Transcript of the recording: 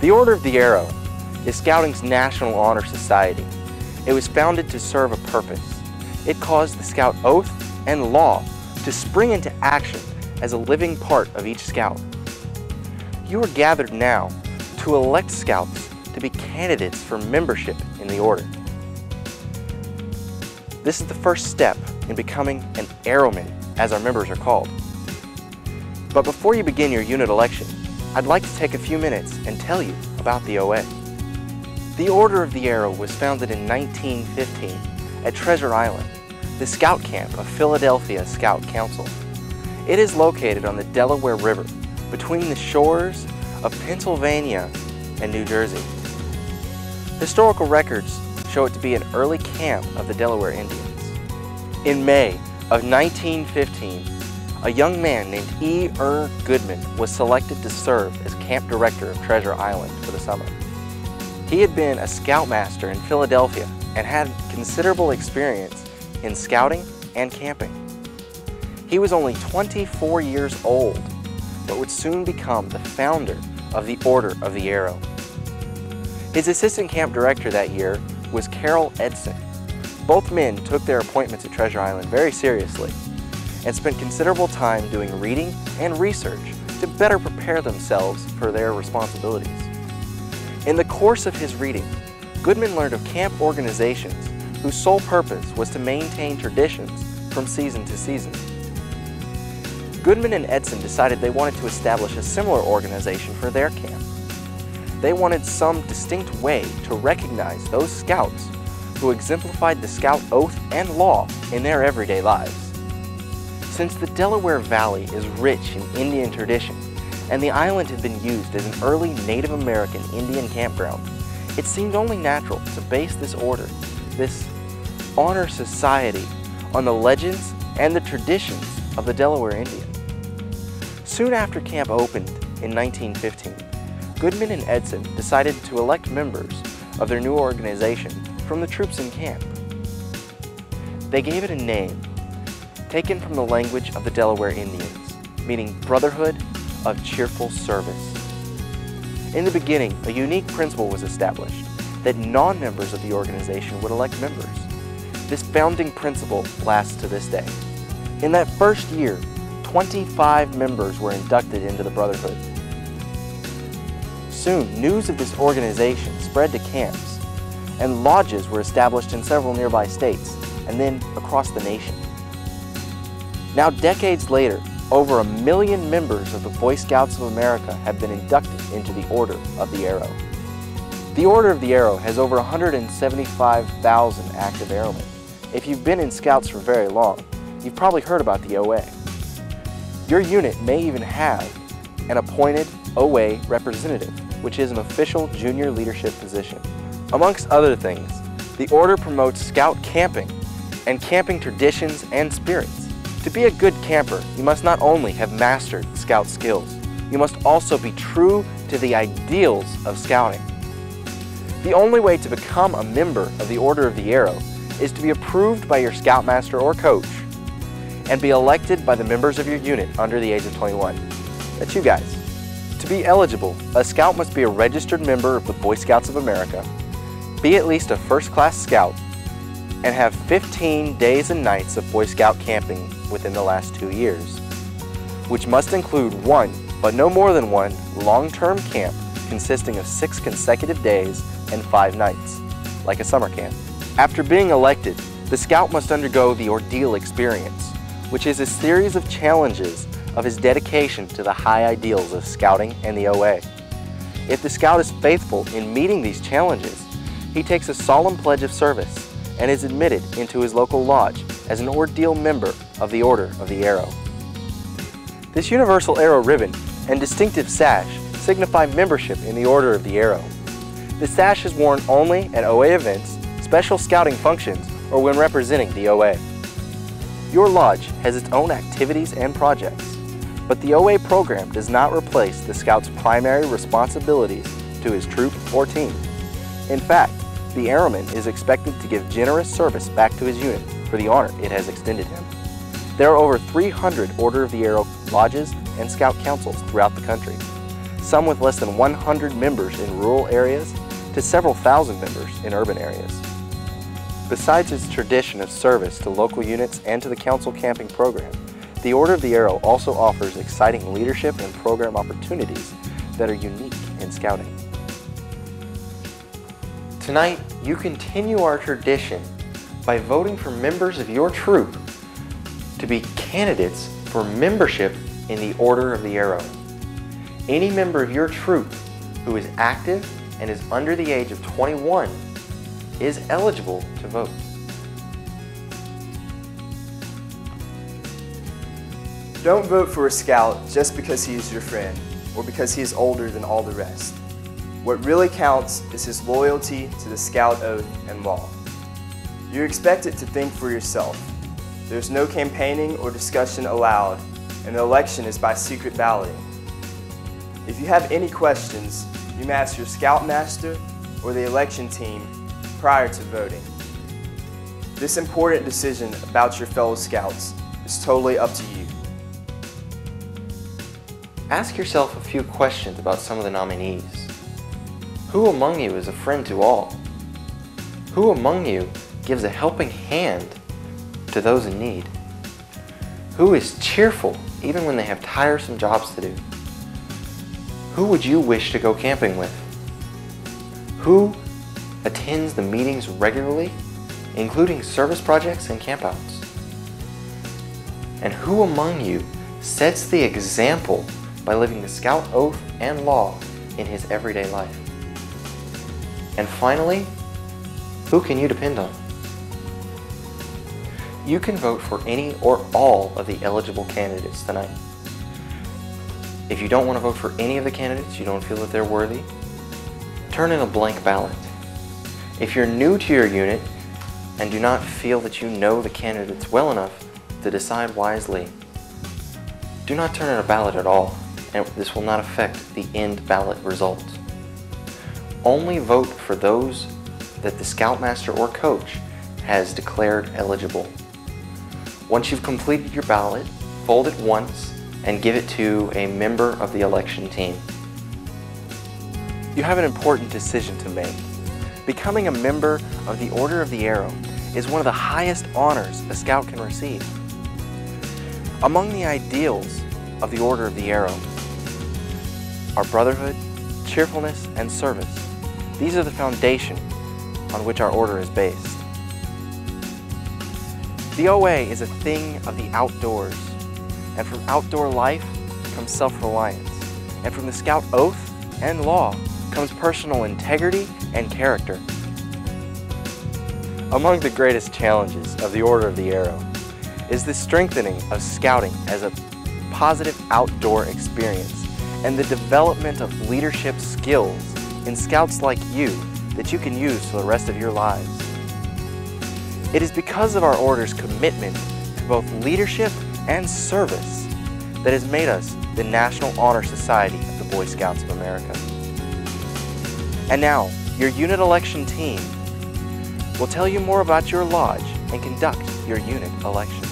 The Order of the Arrow is Scouting's national honor society. It was founded to serve a purpose. It caused the Scout oath and law to spring into action as a living part of each Scout. You are gathered now to elect Scouts to be candidates for membership in the Order. This is the first step in becoming an Arrowman, as our members are called. But before you begin your unit election, I'd like to take a few minutes and tell you about the OA. The Order of the Arrow was founded in 1915 at Treasure Island, the scout camp of Philadelphia Scout Council. It is located on the Delaware River between the shores of Pennsylvania and New Jersey. Historical records show it to be an early camp of the Delaware Indians. In May of 1915, a young man named E. Goodman was selected to serve as camp director of Treasure Island for the summer. He had been a scoutmaster in Philadelphia and had considerable experience in scouting and camping. He was only 24 years old, but would soon become the founder of the Order of the Arrow. His assistant camp director that year was Carroll Edson. Both men took their appointments at Treasure Island very seriously and spent considerable time doing reading and research to better prepare themselves for their responsibilities. In the course of his reading, Goodman learned of camp organizations whose sole purpose was to maintain traditions from season to season. Goodman and Edson decided they wanted to establish a similar organization for their camp. They wanted some distinct way to recognize those scouts who exemplified the scout oath and law in their everyday lives. Since the Delaware Valley is rich in Indian tradition, and the island had been used as an early Native American Indian campground, it seemed only natural to base this order, this honor society, on the legends and the traditions of the Delaware Indian. Soon after camp opened in 1915, Goodman and Edson decided to elect members of their new organization from the troops in camp. They gave it a name, taken from the language of the Delaware Indians, meaning Brotherhood of Cheerful Service. In the beginning, a unique principle was established that non-members of the organization would elect members. This founding principle lasts to this day. In that first year, 25 members were inducted into the Brotherhood. Soon, news of this organization spread to camps, and lodges were established in several nearby states, and then across the nation. Now, decades later, over 1 million members of the Boy Scouts of America have been inducted into the Order of the Arrow. The Order of the Arrow has over 175,000 active Arrowmen. If you've been in Scouts for very long, you've probably heard about the OA. Your unit may even have an appointed OA representative, which is an official junior leadership position. Amongst other things, the Order promotes Scout camping and camping traditions and spirits. To be a good camper, you must not only have mastered Scout skills, you must also be true to the ideals of Scouting. The only way to become a member of the Order of the Arrow is to be approved by your Scoutmaster or coach and be elected by the members of your unit under the age of 21. That's you guys. To be eligible, a Scout must be a registered member of the Boy Scouts of America, be at least a first-class Scout, and have 15 days and nights of Boy Scout camping within the last 2 years, which must include one, but no more than one, long-term camp consisting of 6 consecutive days and 5 nights, like a summer camp. After being elected, the Scout must undergo the Ordeal Experience, which is a series of challenges of his dedication to the high ideals of Scouting and the OA. If the Scout is faithful in meeting these challenges, he takes a solemn pledge of service and is admitted into his local lodge as an Ordeal member of the Order of the Arrow. This universal arrow ribbon and distinctive sash signify membership in the Order of the Arrow. The sash is worn only at OA events, special scouting functions, or when representing the OA. Your lodge has its own activities and projects, but the OA program does not replace the Scout's primary responsibilities to his troop or team. In fact, the Arrowman is expected to give generous service back to his unit for the honor it has extended him. There are over 300 Order of the Arrow lodges and Scout councils throughout the country. some with less than 100 members in rural areas to several thousand members in urban areas. Besides its tradition of service to local units and to the council camping program, the Order of the Arrow also offers exciting leadership and program opportunities that are unique in Scouting. Tonight, you continue our tradition by voting for members of your troop to be candidates for membership in the Order of the Arrow. Any member of your troop who is active and is under the age of 21 is eligible to vote. Don't vote for a scout just because he is your friend or because he is older than all the rest. What really counts is his loyalty to the Scout Oath and Law. You're expected to think for yourself. There's no campaigning or discussion allowed, and the election is by secret balloting. If you have any questions, you may ask your Scoutmaster or the election team prior to voting. This important decision about your fellow Scouts is totally up to you. Ask yourself a few questions about some of the nominees. Who among you is a friend to all? Who among you gives a helping hand to those in need? Who is cheerful even when they have tiresome jobs to do? Who would you wish to go camping with? Who attends the meetings regularly, including service projects and campouts? And who among you sets the example by living the Scout Oath and Law in his everyday life? And finally, who can you depend on? You can vote for any or all of the eligible candidates tonight. If you don't want to vote for any of the candidates, you don't feel that they're worthy, turn in a blank ballot. If you're new to your unit and do not feel that you know the candidates well enough to decide wisely, do not turn in a ballot at all, and this will not affect the end ballot result. Only vote for those that the Scoutmaster or coach has declared eligible. Once you've completed your ballot, fold it once and give it to a member of the election team. You have an important decision to make. Becoming a member of the Order of the Arrow is one of the highest honors a Scout can receive. Among the ideals of the Order of the Arrow are brotherhood, cheerfulness, and service. These are the foundation on which our order is based. The OA is a thing of the outdoors, and from outdoor life comes self-reliance, and from the Scout Oath and Law comes personal integrity and character. Among the greatest challenges of the Order of the Arrow is the strengthening of Scouting as a positive outdoor experience and the development of leadership skills in Scouts like you that you can use for the rest of your lives. It is because of our Order's commitment to both leadership and service that has made us the National Honor Society of the Boy Scouts of America. And now, your unit election team will tell you more about your lodge and conduct your unit election.